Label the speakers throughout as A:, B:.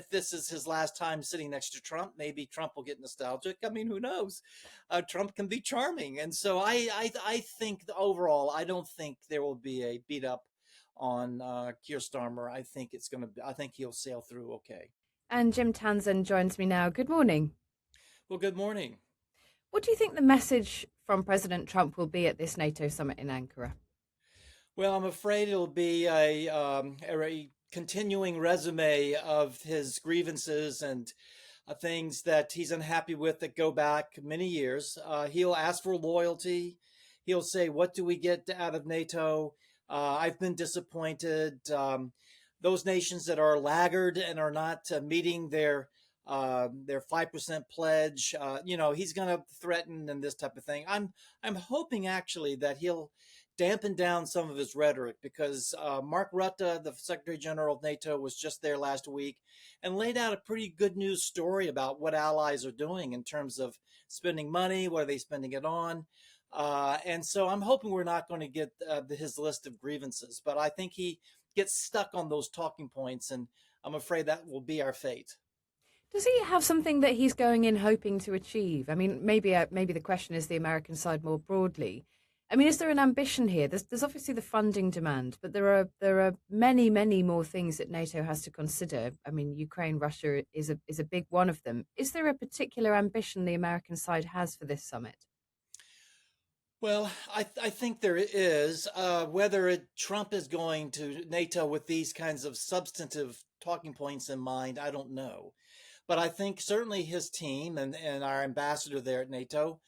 A: if this is his last time sitting next to Trump, maybe Trump will get nostalgic. I mean, who knows? Trump can be charming, and so I think overall, I don't think there will be a beat up on Keir Starmer. I think he'll sail through okay.
B: And Jim Townsend joins me now. Good morning.
A: Well, good morning.
B: What do you think the message from President Trump will be at this NATO summit in Ankara?
A: Well, I'm afraid it'll be a continuing resume of his grievances and things that he's unhappy with that go back many years. He'll ask for loyalty. He'll say, "What do we get out of NATO? I've been disappointed." Those nations that are laggard and are not meeting their 5% pledge, he's going to threaten and this type of thing. I'm hoping actually that he'll dampen down some of his rhetoric because Mark Rutte, the Secretary General of NATO, was just there last week and laid out a pretty good news story about what allies are doing in terms of spending money, what are they spending it on. And so I'm hoping we're not going to get his list of grievances, but I think he gets stuck on those talking points, and I'm afraid that will be our fate.
B: Does he have something that he's going in hoping to achieve? I mean, maybe the question is the American side more broadly. I mean, is there an ambition here? There's obviously the funding demand, but there are many more things that NATO has to consider. I mean, Ukraine, Russia is a big one of them. Is there a particular ambition the American side has for this summit?
A: Well, I think there is. Whether Trump is going to NATO with these kinds of substantive talking points in mind, I don't know. But I think certainly his team and our ambassador there at NATO,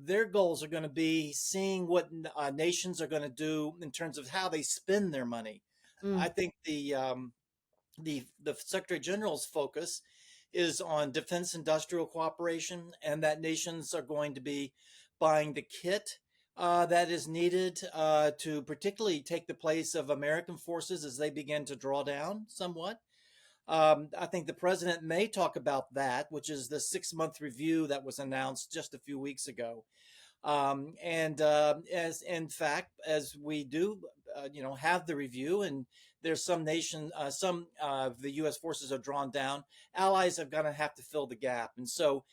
A: their goals are going to be seeing what nations are going to do in terms of how they spend their money.
B: Mm.
A: I think the Secretary General's focus is on defense industrial cooperation, and that nations are going to be buying the kit that is needed to particularly take the place of American forces as they begin to draw down somewhat. I think the president may talk about that, which is the 6 month review that was announced just a few weeks ago. And as in fact, as we do, have the review, and there's some of the U.S. forces are drawn down. Allies are going to have to fill the gap, and so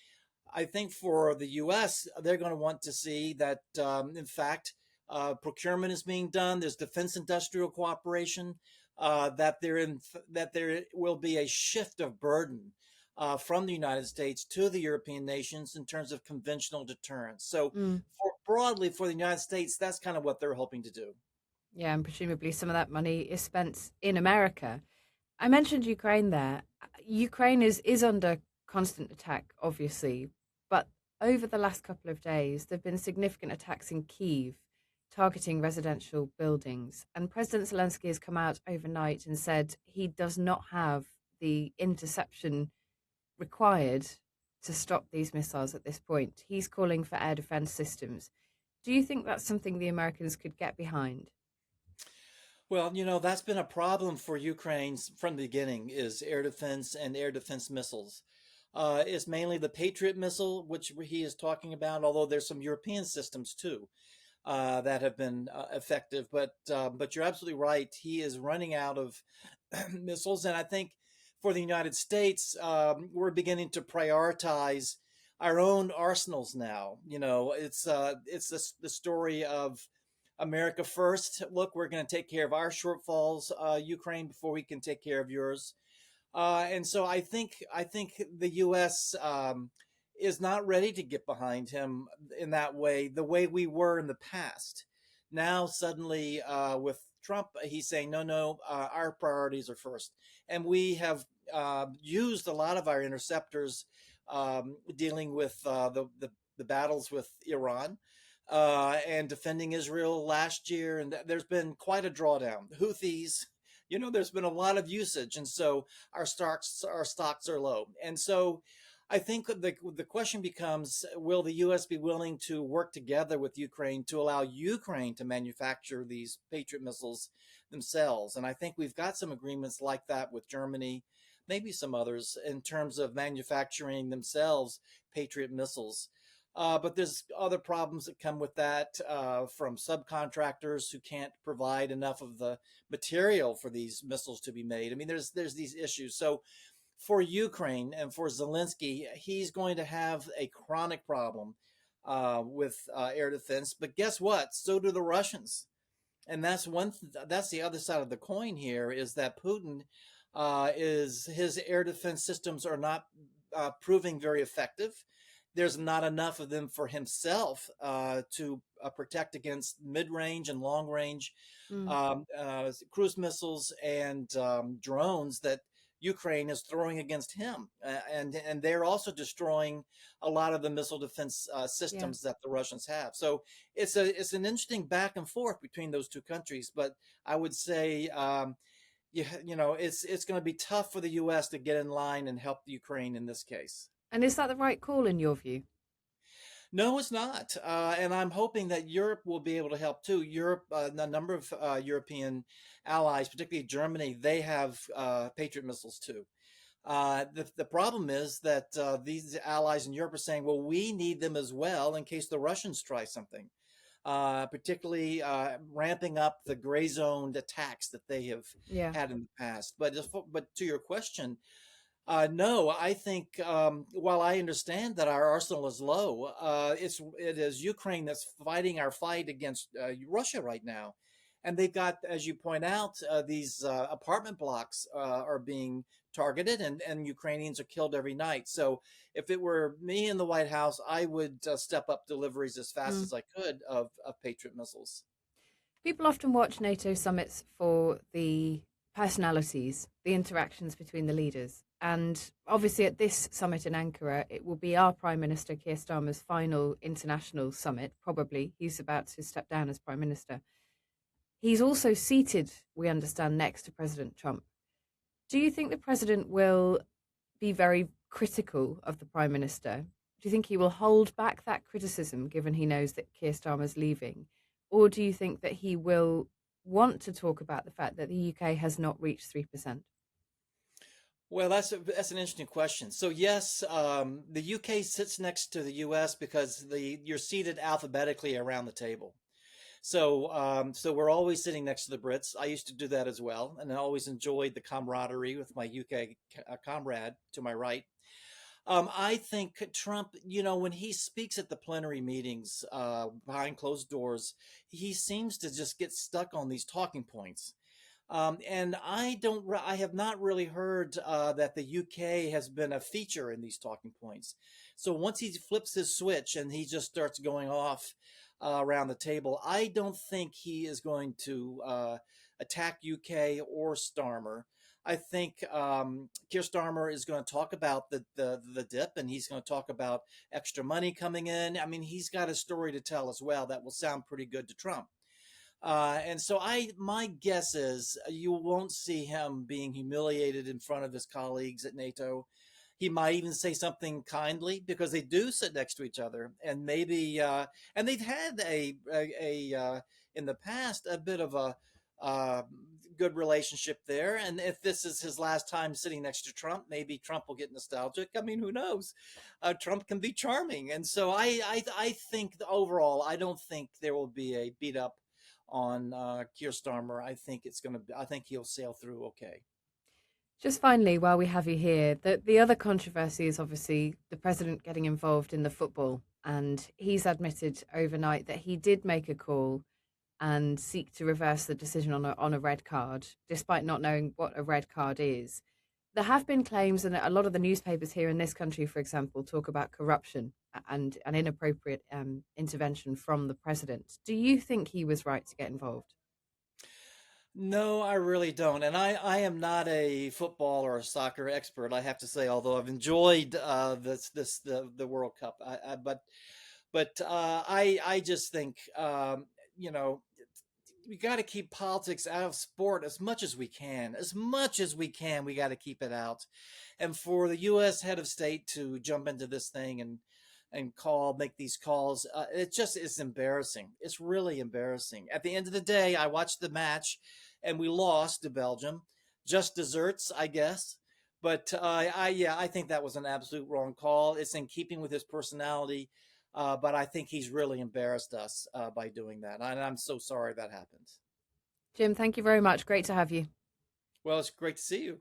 A: I think for the U.S., they're going to want to see that, in fact, procurement is being done. There's defense industrial cooperation. That there will be a shift of burden from the United States to the European nations in terms of conventional deterrence. So,
B: Mm.
A: broadly for the United States, that's kind of what they're hoping to do.
B: Yeah, and presumably some of that money is spent in America. I mentioned Ukraine there. Ukraine is under constant attack, obviously, but over the last couple of days, there have been significant attacks in Kyiv targeting residential buildings. And President Zelensky has come out overnight and said he does not have the interception required to stop these missiles at this point. He's calling for air defense systems. Do you think that's something the Americans could get behind?
A: Well, that's been a problem for Ukraine from the beginning is air defense and air defense missiles. It's mainly the Patriot missile, which he is talking about, although there's some European systems too that have been effective. But you're absolutely right. He is running out of missiles, and I think for the United States, we're beginning to prioritize our own arsenals now. It's the story of America first. Look, we're going to take care of our shortfalls, Ukraine, before we can take care of yours. And so I think the U.S. Is not ready to get behind him in that way, the way we were in the past. Now suddenly, with Trump, he's saying no, no, our priorities are first, and we have used a lot of our interceptors dealing with the battles with Iran. And defending Israel last year, and there's been quite a drawdown. The Houthis, there's been a lot of usage, and so our stocks are low. And so, I think the question becomes: will the U.S. be willing to work together with Ukraine to allow Ukraine to manufacture these Patriot missiles themselves? And I think we've got some agreements like that with Germany, maybe some others, in terms of manufacturing themselves Patriot missiles. But there's other problems that come with that from subcontractors who can't provide enough of the material for these missiles to be made. I mean, there's these issues. So for Ukraine and for Zelensky, he's going to have a chronic problem with air defense. But guess what? So do the Russians, and that's the other side of the coin here is that Putin is his air defense systems are not proving very effective. There's not enough of them for himself to protect against mid-range and long-range
B: Mm,
A: cruise missiles and drones that Ukraine is throwing against him, and they're also destroying a lot of the missile defense
B: yeah.
A: systems that the Russians have. So it's an interesting back and forth between those two countries. But I would say, it's going to be tough for the U.S. to get in line and help the Ukraine in this case.
B: And is that the right call in your view?
A: No, it's not. And I'm hoping that Europe will be able to help too. Europe, a number of European allies, particularly Germany, they have Patriot missiles too. The problem is that these allies in Europe are saying, well, we need them as well in case the Russians try something, particularly ramping up the gray zoned attacks that they have
B: Yeah.
A: had in the past. But to your question, no, I think while I understand that our arsenal is low, it is Ukraine that's fighting our fight against Russia right now, and they've got, as you point out, these apartment blocks are being targeted, and Ukrainians are killed every night. So if it were me in the White House, I would step up deliveries as fast
B: Mm.
A: as I could of Patriot missiles.
B: People often watch NATO summits for the personalities, the interactions between the leaders. And obviously, at this summit in Ankara, it will be our Prime Minister, Keir Starmer's final international summit, probably. He's about to step down as Prime Minister. He's also seated, we understand, next to President Trump. Do you think the President will be very critical of the Prime Minister? Do you think he will hold back that criticism given he knows that Keir Starmer's leaving? Or do you think that he will want to talk about the fact that the UK has not reached 3%?
A: Well, that's an interesting question. So yes, the UK sits next to the US because the you're seated alphabetically around the table. So we're always sitting next to the Brits. I used to do that as well, and I always enjoyed the camaraderie with my UK comrade to my right. I think Trump, when he speaks at the plenary meetings behind closed doors, he seems to just get stuck on these talking points. And I have not really heard that the UK has been a feature in these talking points. So once he flips his switch and he just starts going off around the table, I don't think he is going to attack UK or Starmer. I think Keir Starmer is going to talk about the dip, and he's going to talk about extra money coming in. I mean, he's got a story to tell as well that will sound pretty good to Trump. And so my guess is you won't see him being humiliated in front of his colleagues at NATO. He might even say something kindly because they do sit next to each other, and maybe and they've had in the past a bit of a uh, good relationship there. And if this is his last time sitting next to Trump, maybe Trump will get nostalgic. I mean, who knows? Trump can be charming, and so I think overall, I don't think there will be a beat up on Keir Starmer. I think he'll sail through okay.
B: Just finally, while we have you here, the other controversy is obviously the president getting involved in the football. And he's admitted overnight that he did make a call and seek to reverse the decision on a red card, despite not knowing what a red card is. There have been claims, and a lot of the newspapers here in this country, for example, talk about corruption and an inappropriate intervention from the president. Do you think he was right to get involved?
A: No, I really don't. And I am not a football or a soccer expert, I have to say, although I've enjoyed the World Cup. I just think you know we got to keep politics out of sport as much as we can. As much as we can, we got to keep it out. And for the U.S. head of state to jump into this thing and make these calls, it just is embarrassing. It's really embarrassing. At the end of the day, I watched the match, and we lost to Belgium. Just desserts, I guess. But yeah, I think that was an absolute wrong call. It's in keeping with his personality. But I think he's really embarrassed us by doing that. And I'm so sorry that happened.
B: Jim, thank you very much. Great to have you.
A: Well, it's great to see you.